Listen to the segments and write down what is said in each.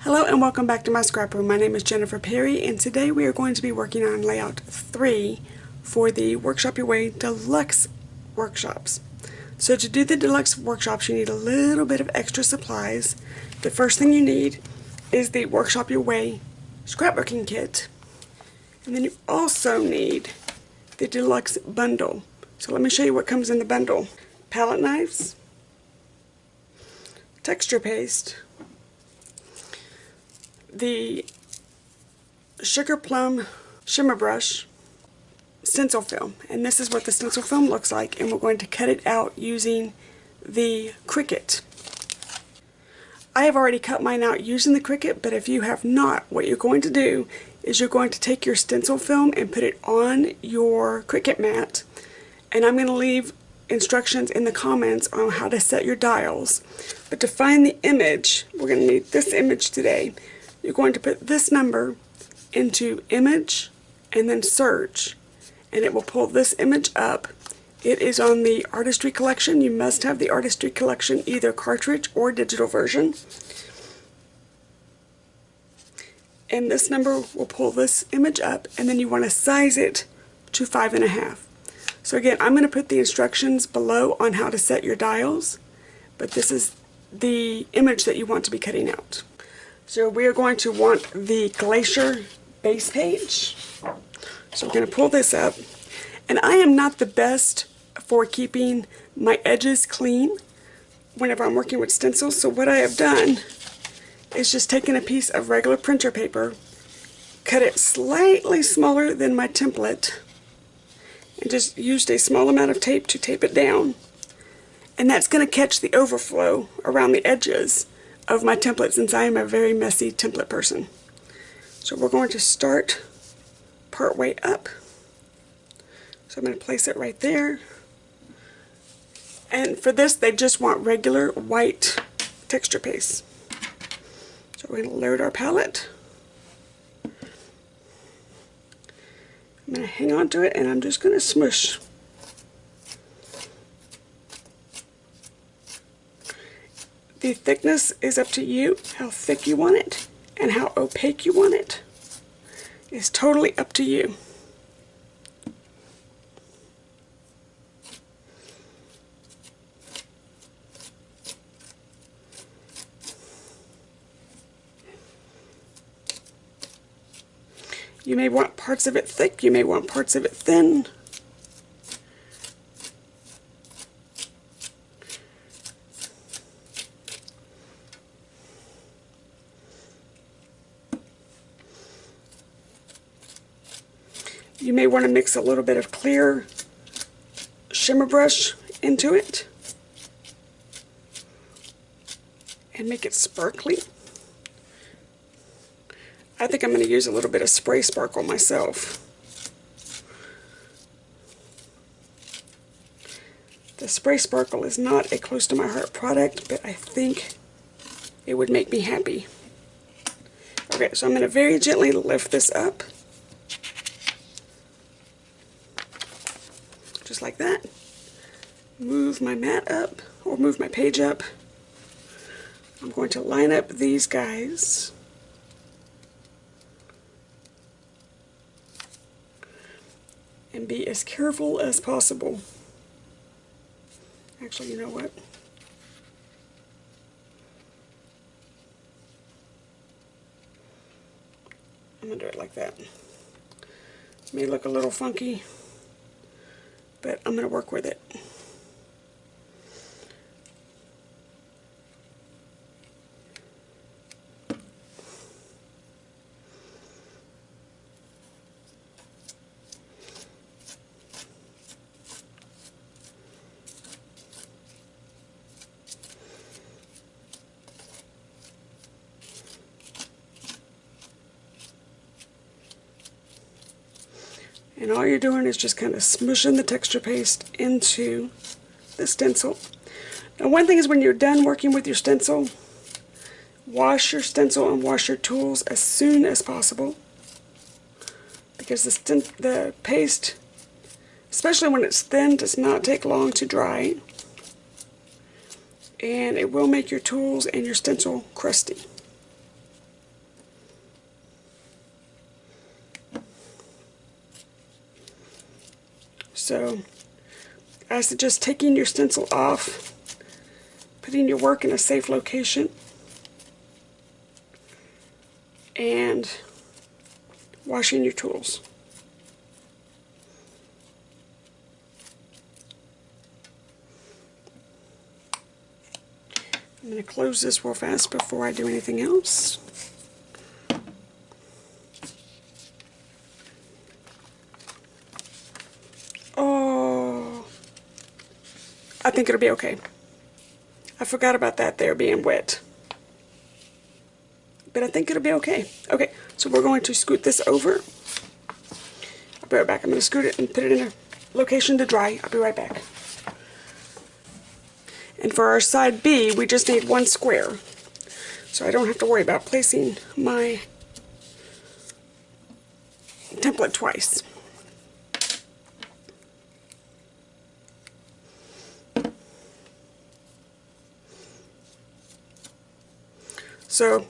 Hello and welcome back to my scraproom. My name is Jennifer Perry and today we are going to be working on layout 3 for the Workshop Your Way Deluxe workshops. So to do the Deluxe workshops you need a little bit of extra supplies. The first thing you need is the Workshop Your Way scrapbooking kit, and then you also need the Deluxe bundle. So let me show you what comes in the bundle. Palette knives, texture paste, the Sugar Plum shimmer brush, stencil film, and this is what the stencil film looks like, and we're going to cut it out using the Cricut. I have already cut mine out using the Cricut, but if you have not, what you're going to do is you're going to take your stencil film and put it on your Cricut mat, and I'm going to leave instructions in the comments on how to set your dials. But to find the image, we're going to need this image today. You're going to put this number into image and then search, and it will pull this image up. It is on the artistry collection. You must have the artistry collection, either cartridge or digital version. And this number will pull this image up, and then you want to size it to 5.5. So again, I'm going to put the instructions below on how to set your dials, but this is the image that you want to be cutting out. So we are going to want the Glacier base page. So we're going to pull this up. And I am not the best for keeping my edges clean whenever I'm working with stencils. So what I have done is just taken a piece of regular printer paper, cut it slightly smaller than my template, and just used a small amount of tape to tape it down. And that's going to catch the overflow around the edges of my template, since I am a very messy template person. So we're going to start part way up. So I'm going to place it right there. And for this, they just want regular white texture paste. So we're going to load our palette. I'm going to hang on to it, and I'm just going to smush. The thickness is up to you, how thick you want it, and how opaque you want it is totally up to you. You may want parts of it thick, you may want parts of it thin. You may want to mix a little bit of clear shimmer brush into it and make it sparkly. I think I'm going to use a little bit of spray sparkle myself. The spray sparkle is not a close to my heart product, but I think it would make me happy. Okay, so I'm going to very gently lift this up. Just like that. Move my mat up, or move my page up. I'm going to line up these guys. And be as careful as possible. Actually, you know what? I'm going to do it like that. It may look a little funky, but I'm going to work with it. And all you're doing is just kind of smushing the texture paste into the stencil. Now one thing is, when you're done working with your stencil, wash your stencil and wash your tools as soon as possible, because the paste, especially when it's thin, does not take long to dry, and it will make your tools and your stencil crusty. So I suggest taking your stencil off, putting your work in a safe location, and washing your tools. I'm going to close this real fast before I do anything else. Oh, I think it'll be okay. I forgot about that there being wet. But I think it'll be okay. Okay, so we're going to scoot this over. I'll be right back. I'm going to scoot it and put it in a location to dry. I'll be right back. And for our side B, we just need one square. So I don't have to worry about placing my template twice. So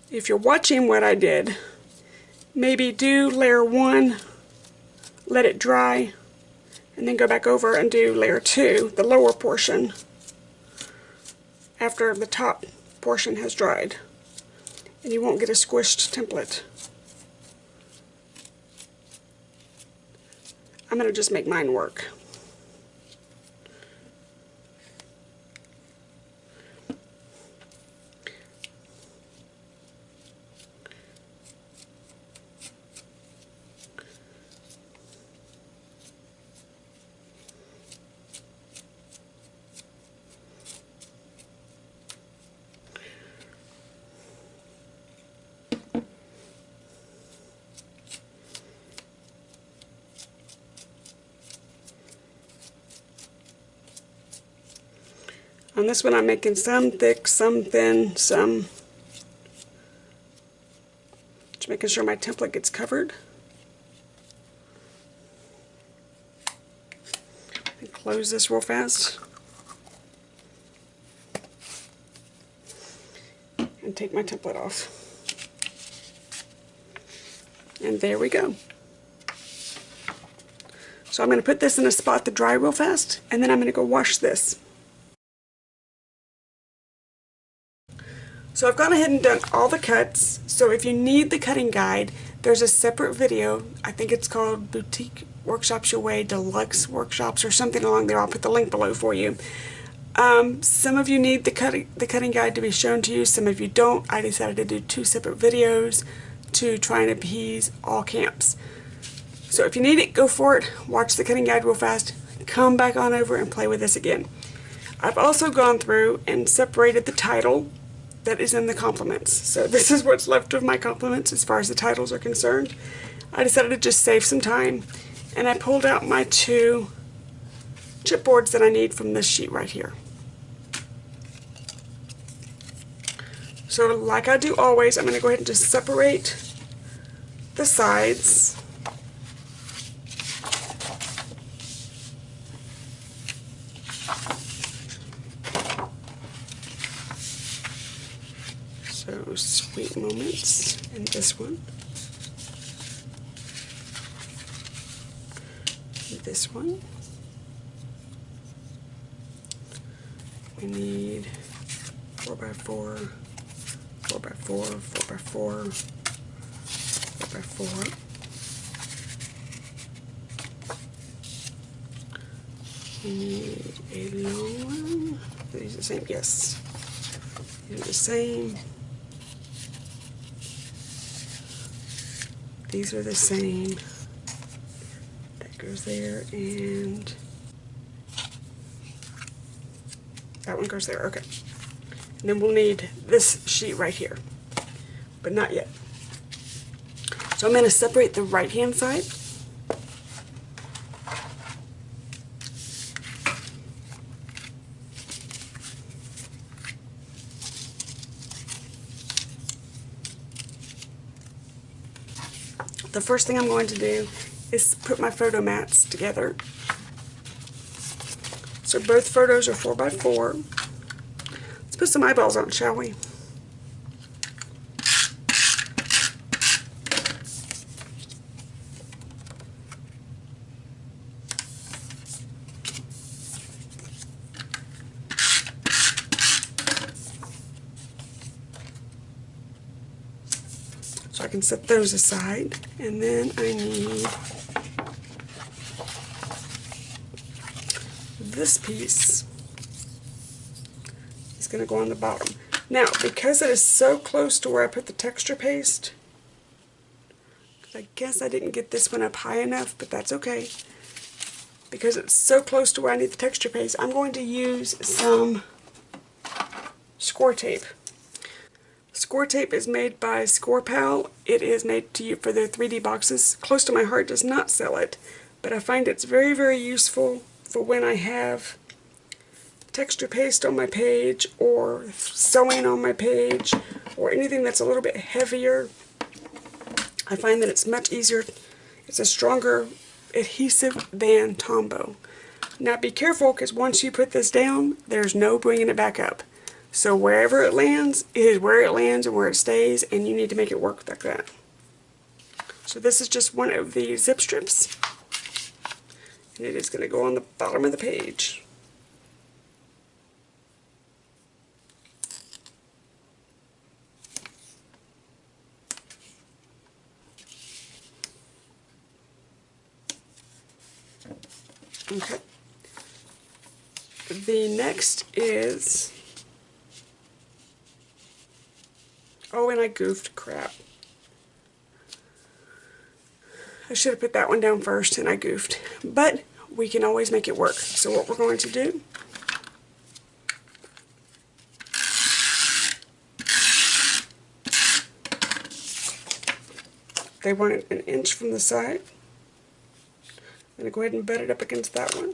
if you're watching what I did, maybe do layer 1, let it dry, and then go back over and do layer 2, the lower portion, after the top portion has dried, and you won't get a squished template. I'm going to just make mine work. On this one I'm making some thick, some thin, some... Just making sure my template gets covered. And close this real fast. And take my template off. And there we go. So I'm going to put this in a spot to dry real fast, and then I'm going to go wash this. So I've gone ahead and done all the cuts. So if you need the cutting guide, there's a separate video. I think it's called Boutique Workshops Your Way, Deluxe Workshops, or something along there. I'll put the link below for you. Some of you need the cutting guide to be shown to you. Some of you don't. I decided to do 2 separate videos to try and appease all camps. So if you need it, go for it. Watch the cutting guide real fast. Come back on over and play with this again. I've also gone through and separated the title that is in the compliments. So this is what's left of my compliments as far as the titles are concerned. I decided to just save some time, and I pulled out my 2 chipboards that I need from this sheet right here. So like I do always, I'm going to go ahead and just separate the sides. So sweet moments in this one, this one. We need 4x4, 4x4, 4x4, 4x4. We need a long one. Are these the same? Yes. These are the same. These are the same. That goes there, and that one goes there. Okay. And then we'll need this sheet right here, but not yet. So I'm going to separate the right-hand side. The first thing I'm going to do is put my photo mats together. So both photos are 4x4. Let's put some eyeballs on, shall we? can set those aside. And then I need this piece. It's going to go on the bottom. Now, because it is so close to where I put the texture paste, I guess I didn't get this one up high enough, but that's okay. Because it's so close to where I need the texture paste, I'm going to use some score tape. Score tape is made by ScorePal. It is made to you for their 3D boxes. Close to My Heart does not sell it, but I find it's very, very useful for when I have texture paste on my page, or sewing on my page, or anything that's a little bit heavier. I find that it's much easier. It's a stronger adhesive than Tombow. Now be careful, because once you put this down, there's no bringing it back up. So wherever it lands is where it lands and where it stays, and you need to make it work like that. So this is just one of the zip strips, and it is going to go on the bottom of the page. Okay. The next is, oh, and I goofed, crap. I should have put that one down first, and I goofed. But we can always make it work. So what we're going to do, they want it 1 inch from the side. I'm going to go ahead and butt it up against that one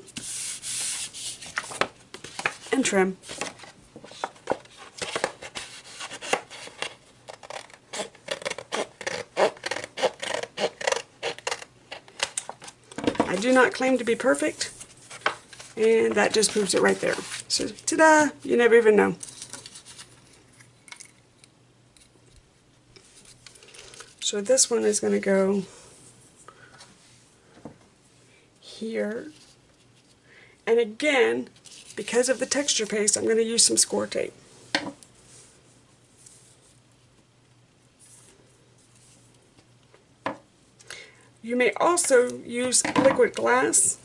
and trim. I do not claim to be perfect, and that just proves it right there. So, ta-da! You never even know. So this one is going to go here, and again, because of the texture paste, I'm going to use some score tape. You may also use liquid glass,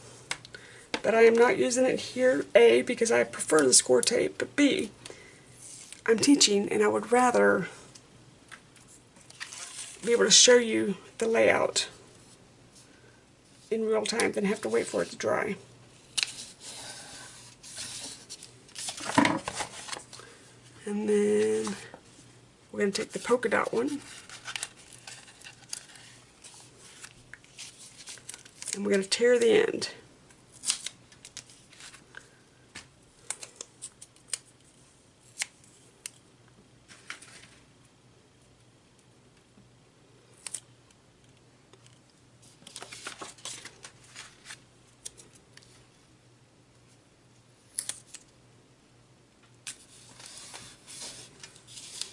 but I am not using it here, A, because I prefer the score tape, but B, I'm teaching and I would rather be able to show you the layout in real time than have to wait for it to dry. And then we're going to take the polka dot one, and we're going to tear the end.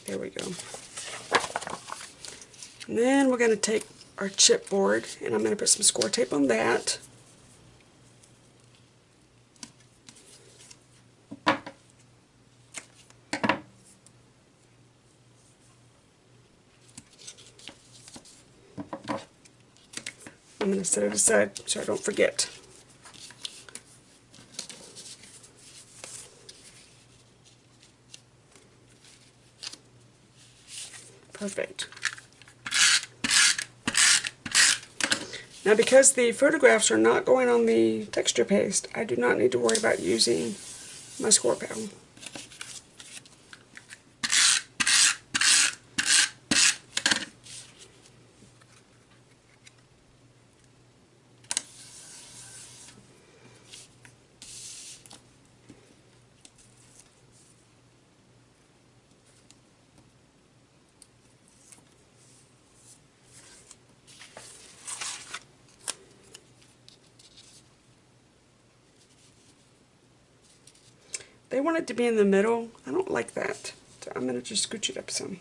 There we go. And then we're going to take our chipboard, and I'm going to put some score tape on that. I'm going to set it aside so I don't forget. Perfect. Now, because the photographs are not going on the texture paste, I do not need to worry about using my score pal. They want it to be in the middle. I don't like that, so I'm going to just scooch it up some.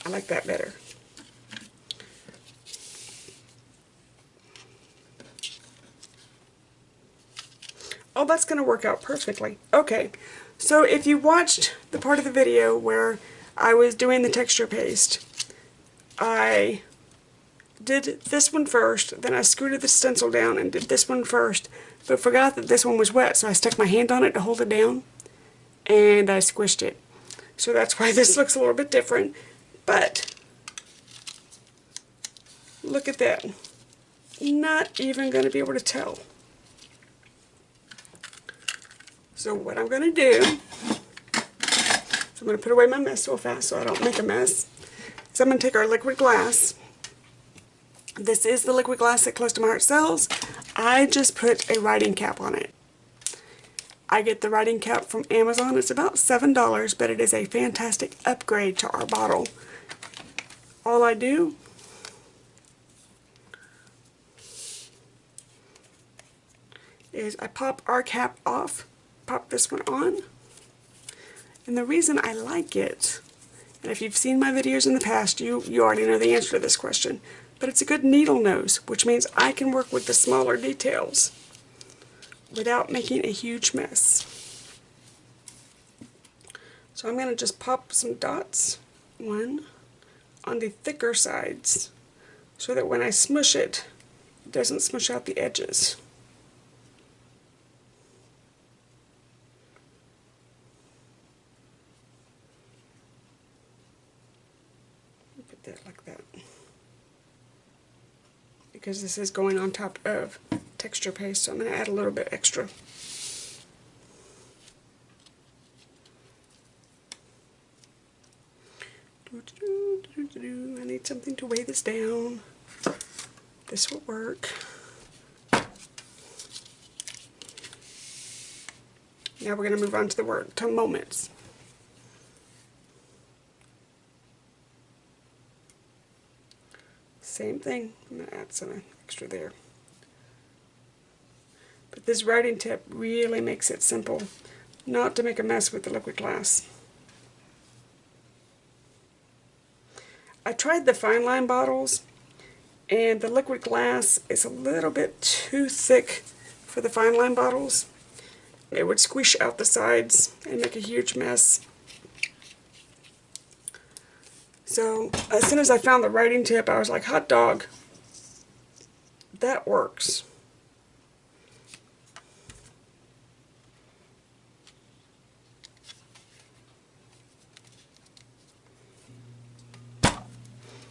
I like that better. Oh, that's going to work out perfectly. Okay, so if you watched the part of the video where I was doing the texture paste, I did this one first, then I scooted the stencil down and did this one first, but forgot that this one was wet, so I stuck my hand on it to hold it down, and I squished it. So that's why this looks a little bit different, but look at that. Not even going to be able to tell. So what I'm going to do, I'm going to put away my mess real fast so I don't make a mess. So I'm going to take our liquid glass. This is the liquid glass that Close to My Heart sells. I just put a writing cap on it. I get the writing cap from Amazon. It's about $7, but it is a fantastic upgrade to our bottle. All I do is I pop our cap off, pop this one on, and the reason I like it, and if you've seen my videos in the past, you already know the answer to this question, but it's a good needle nose, which means I can work with the smaller details without making a huge mess. So I'm going to just pop some dots, one, on the thicker sides, so that when I smush it, it doesn't smush out the edges. Put that like that. Because this is going on top of texture paste, so I'm going to add a little bit extra. I need something to weigh this down. This will work. Now we're going to move on to the word, to moments. Same thing. I'm going to add some extra there. But this writing tip really makes it simple not to make a mess with the liquid glass. I tried the fine line bottles, and the liquid glass is a little bit too thick for the fine line bottles. It would squish out the sides and make a huge mess. So as soon as I found the writing tip, I was like, hot dog, that works.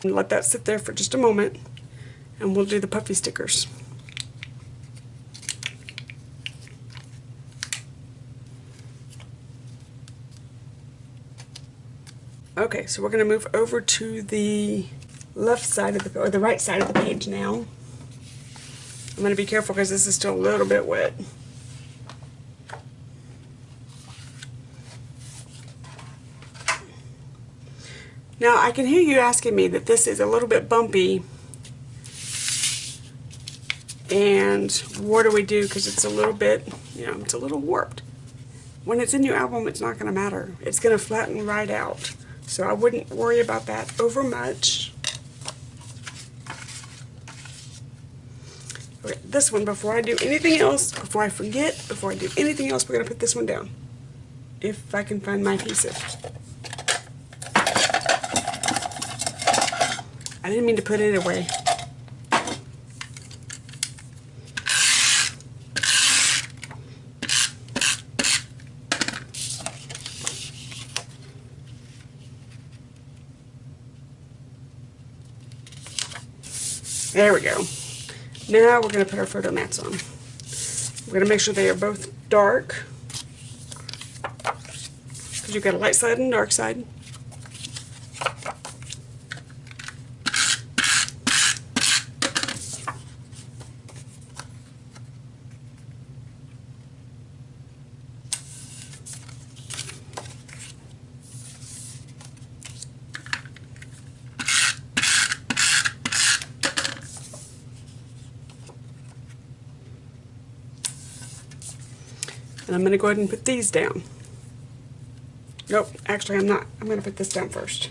And let that sit there for just a moment, and we'll do the puffy stickers. Okay, so we're going to move over to the left side of the, or the right side of the page now. I'm going to be careful because this is still a little bit wet. Now I can hear you asking me that this is a little bit bumpy, and what do we do because it's a little bit, you know, it's a little warped. When it's in your album, it's not going to matter. It's going to flatten right out. So I wouldn't worry about that over much. Okay, this one, before I do anything else, before I forget, before I do anything else, we're going to put this one down. If I can find my adhesive. I didn't mean to put it away. There we go. Now we're going to put our photo mats on. We're going to make sure they are both dark, because you've got a light side and a dark side. And I'm going to go ahead and put these down. Nope, actually I'm not. I'm going to put this down first,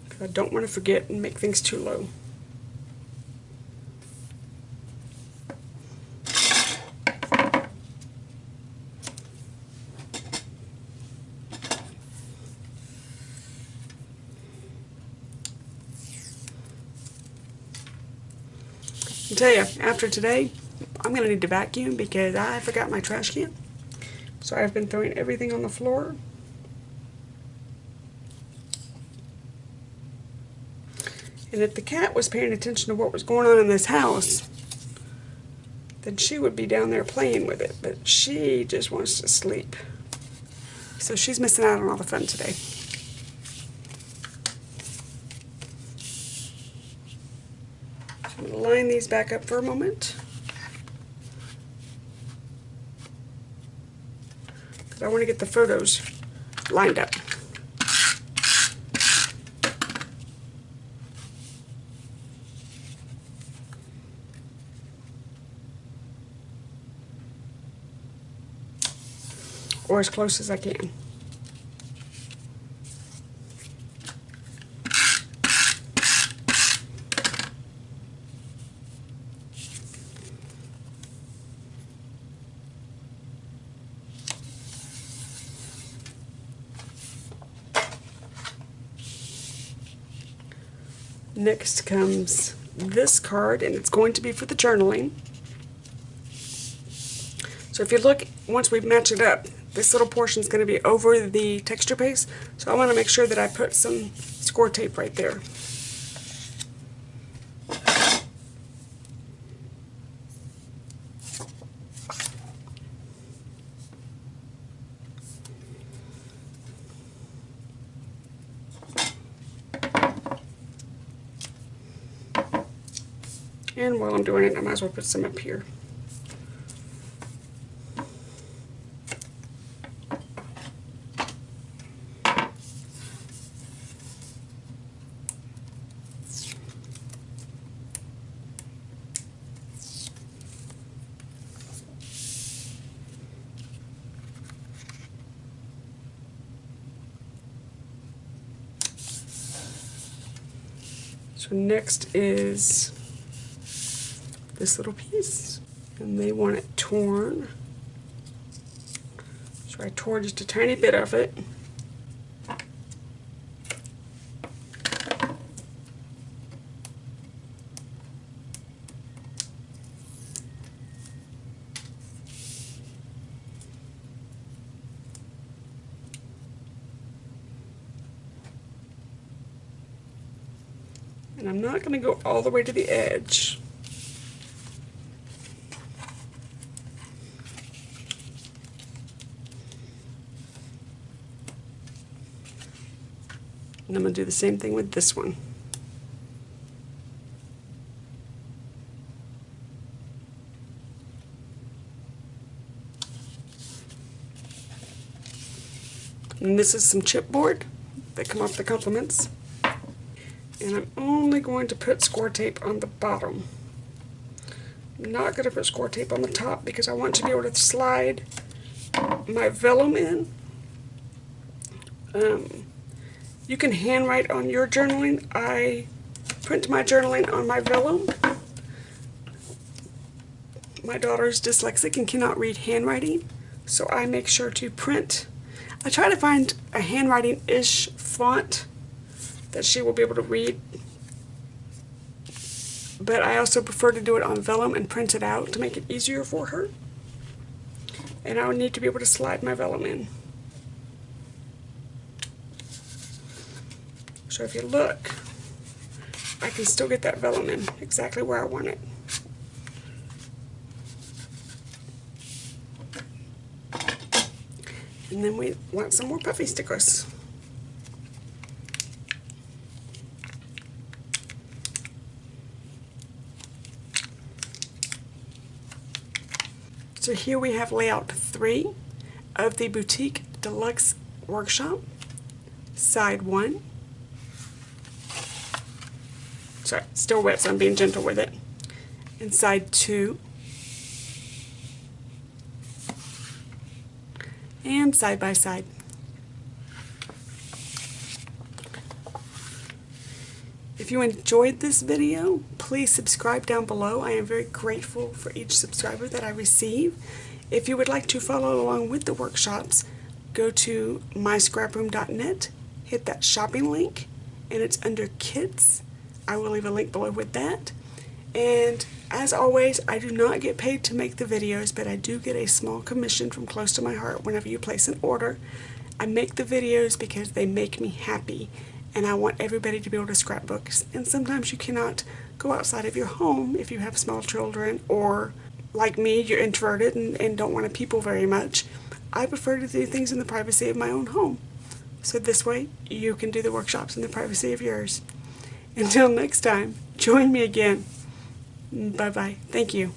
because I don't want to forget and make things too low. tell you, after today, I'm going to need to vacuum because I forgot my trash can. So I've been throwing everything on the floor. And if the cat was paying attention to what was going on in this house, then she would be down there playing with it. But she just wants to sleep. So she's missing out on all the fun today. So I'm going to line these back up for a moment. Because I want to get the photos lined up. Or as close as I can. Next comes this card, and it's going to be for the journaling. So if you look, once we match it up, this little portion is going to be over the texture paste, so I want to make sure that I put some score tape right there. And while I'm doing it, I might as well put some up here. So next is this little piece, and they want it torn. So I tore just a tiny bit of it. And I'm not going to go all the way to the edge. And I'm going to do the same thing with this one. And this is some chipboard that come off the compliments. And I'm only going to put score tape on the bottom. I'm not going to put score tape on the top because I want to be able to slide my vellum in. You can handwrite on your journaling. I print my journaling on my vellum. My daughter's dyslexic and cannot read handwriting, so I make sure to print. I try to find a handwriting-ish font that she will be able to read, but I also prefer to do it on vellum and print it out to make it easier for her. And I would need to be able to slide my vellum in. So if you look, I can still get that vellum in exactly where I want it. And then we want some more puffy stickers. So here we have layout 3 of the Boutique Deluxe Workshop, side 1. Sorry, still wet, so I'm being gentle with it. And side 2. And side by side. If you enjoyed this video, please subscribe down below. I am very grateful for each subscriber that I receive. If you would like to follow along with the workshops, go to myscraproom.net, hit that shopping link, and it's under Kids. I will leave a link below with that. And as always, I do not get paid to make the videos, but I do get a small commission from close to my heart whenever you place an order. I make the videos because they make me happy, and I want everybody to be able to scrapbook. And sometimes you cannot go outside of your home if you have small children, or like me, you're introverted and don't want to people very much. I prefer to do things in the privacy of my own home. So this way, you can do the workshops in the privacy of yours. Until next time, join me again. Bye-bye. Thank you.